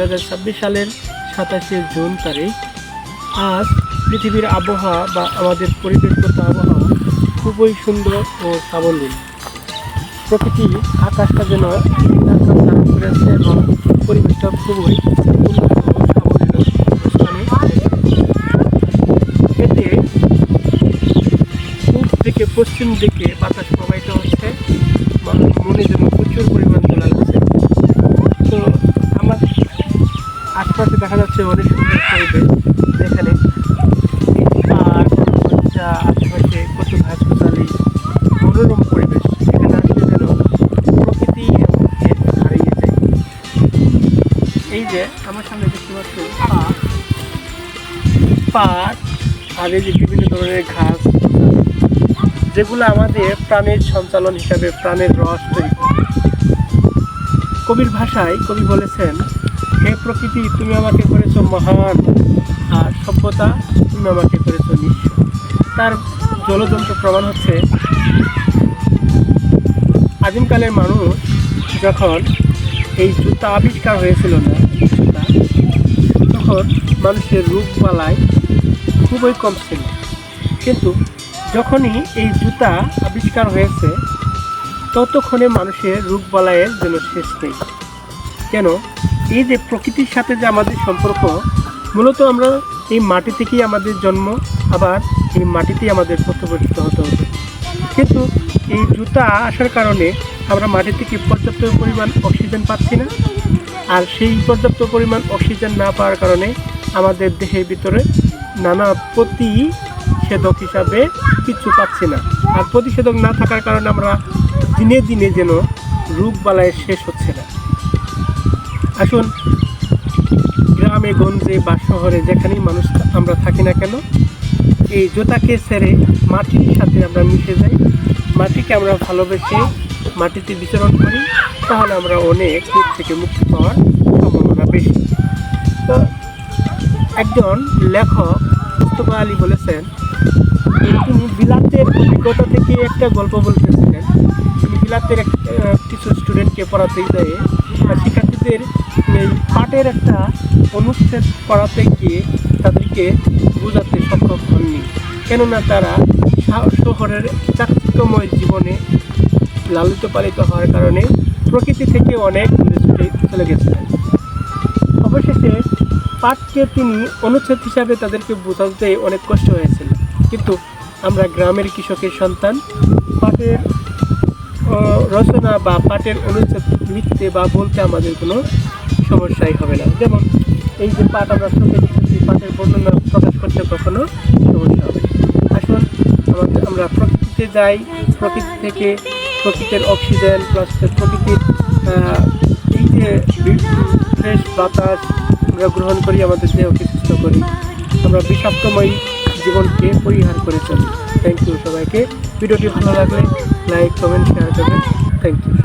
2026 সালের 27শে জুন তারিখ। আজ পৃথিবীর আবহাওয়া বা আমাদের পরিবেশগত আবহাওয়া খুবই সুন্দর ও সাবলীল। প্রকৃতি আকাশটা যেন ধারণ করে আছে এবং পরিবেশটা খুবই উন্নত ও সাবলীল অবস্থানে। এতে পূর্ব থেকে পশ্চিম দিকে বাতাস প্রবাহিত হচ্ছে, মনে যেন প্রচুর পরিমাণ তোলা লাগছে। তো আমার আশপাশে দেখা যাচ্ছে অনেক সুন্দর পরিবেশ, যেখানে পার্ক, বাচ্চা, আশেপাশে কত গাছগাছালি, মনোরম পরিবেশ। এখানে আসলে যেন প্রকৃতি হারিয়ে যায়। এই যে আমার সামনে দেখতে পাচ্ছি পার্ক আর এই যে বিভিন্ন ধরনের ঘাস, যেগুলো আমাদের প্রাণের সঞ্চালন হিসাবে প্রাণের রস তৈরি করে। কবির ভাষায় কবি বলেছেন, হে প্রকৃতি তুমি আমাকে করেছো মহান, আর সভ্যতা তুমি আমাকে করেছো নিঃস্ব। তার জ্বলজ্বন্ত প্রমাণ হচ্ছে আদিমকালের মানুষ যখন এই জুতা আবিষ্কার হয়েছিল না, তখন মানুষের রোগবালাই খুবই কম ছিল। কিন্তু যখনই এই জুতা আবিষ্কার হয়েছে, ততক্ষণে মানুষের রোগবালাইয়ের যেন শেষ নেই। কেন? এই যে প্রকৃতির সাথে যে আমাদের সম্পর্ক, মূলত আমরা এই মাটি থেকেই আমাদের জন্ম, আবার এই মাটিতেই আমাদের প্রত্যাবর্তিত হতে হবে। কিন্তু এই জুতা আসার কারণে আমরা মাটি থেকে পর্যাপ্ত পরিমাণ অক্সিজেন পাচ্ছি না, আর সেই পর্যাপ্ত পরিমাণ অক্সিজেন না পাওয়ার কারণে আমাদের দেহের ভিতরে নানা প্রতিষেধক হিসাবে কিছু পাচ্ছি না। আর প্রতিষেধক না থাকার কারণে আমরা দিনে দিনে যেন রোগবালাই শেষ হচ্ছে না। আসুন, গ্রামে গঞ্জে বা শহরে যেখানেই মানুষ আমরা থাকি না কেন, এই জুতাকে ছেড়ে মাটির সাথে আমরা মিশে যাই, মাটিকে আমরা ভালোবেসে মাটিতে বিচরণ করি, তাহলে আমরা অনেক রোগ থেকে মুক্তি পাওয়ার সম্ভাবনা বেশি। তো একজন লেখক মুস্তফা আলী বলেছেন, তিনি বিলাতের অভিজ্ঞতা থেকে একটা গল্প বলতেছিলেন। তিনি বিলাতের কিছু স্টুডেন্টকে পড়াতে গিয়ে শিক্ষার্থীদের এই পাটের একটা অনুচ্ছেদ পড়াতে গিয়ে তাদেরকে বোঝাতে সক্ষম হননি, কেননা তারা শহরের চাকচিক্যময় জীবনে লালিত পালিত হওয়ার কারণে প্রকৃতি থেকে অনেক দূরে ছুটে চলে গেছিলেন। অবশেষে পাটকে তিনি অনুচ্ছেদ হিসাবে তাদেরকে বোঝাতে অনেক কষ্ট হয়েছিল। কিন্তু আমরা গ্রামের কৃষকের সন্তান, পাটের রচনা বা পাটের অনুচ্ছেদ লিখতে বা বলতে আমাদের কোনো সমস্যাই হবে না। যেমন এই যে পাট আমরা চোখে দেখতেছি, পাটের বর্ণনা প্রকাশ করতে কখনো সমস্যা হবে। আসুন আমরা প্রকৃতিতে যাই, প্রকৃতি থেকে প্রকৃতির অক্সিজেন প্লাস প্রকৃতির এই যে ফ্রেশ বাতাস আমরা গ্রহণ করি, আমাদের দেহকে সুস্থ করি, আমরা বিষাক্তময় জীবনকে পরিহার করে চলি। থ্যাংক ইউ সবাইকে। ভিডিওটি ভালো লাগলে লাইক, কমেন্ট, শেয়ার করবেন। Thank you.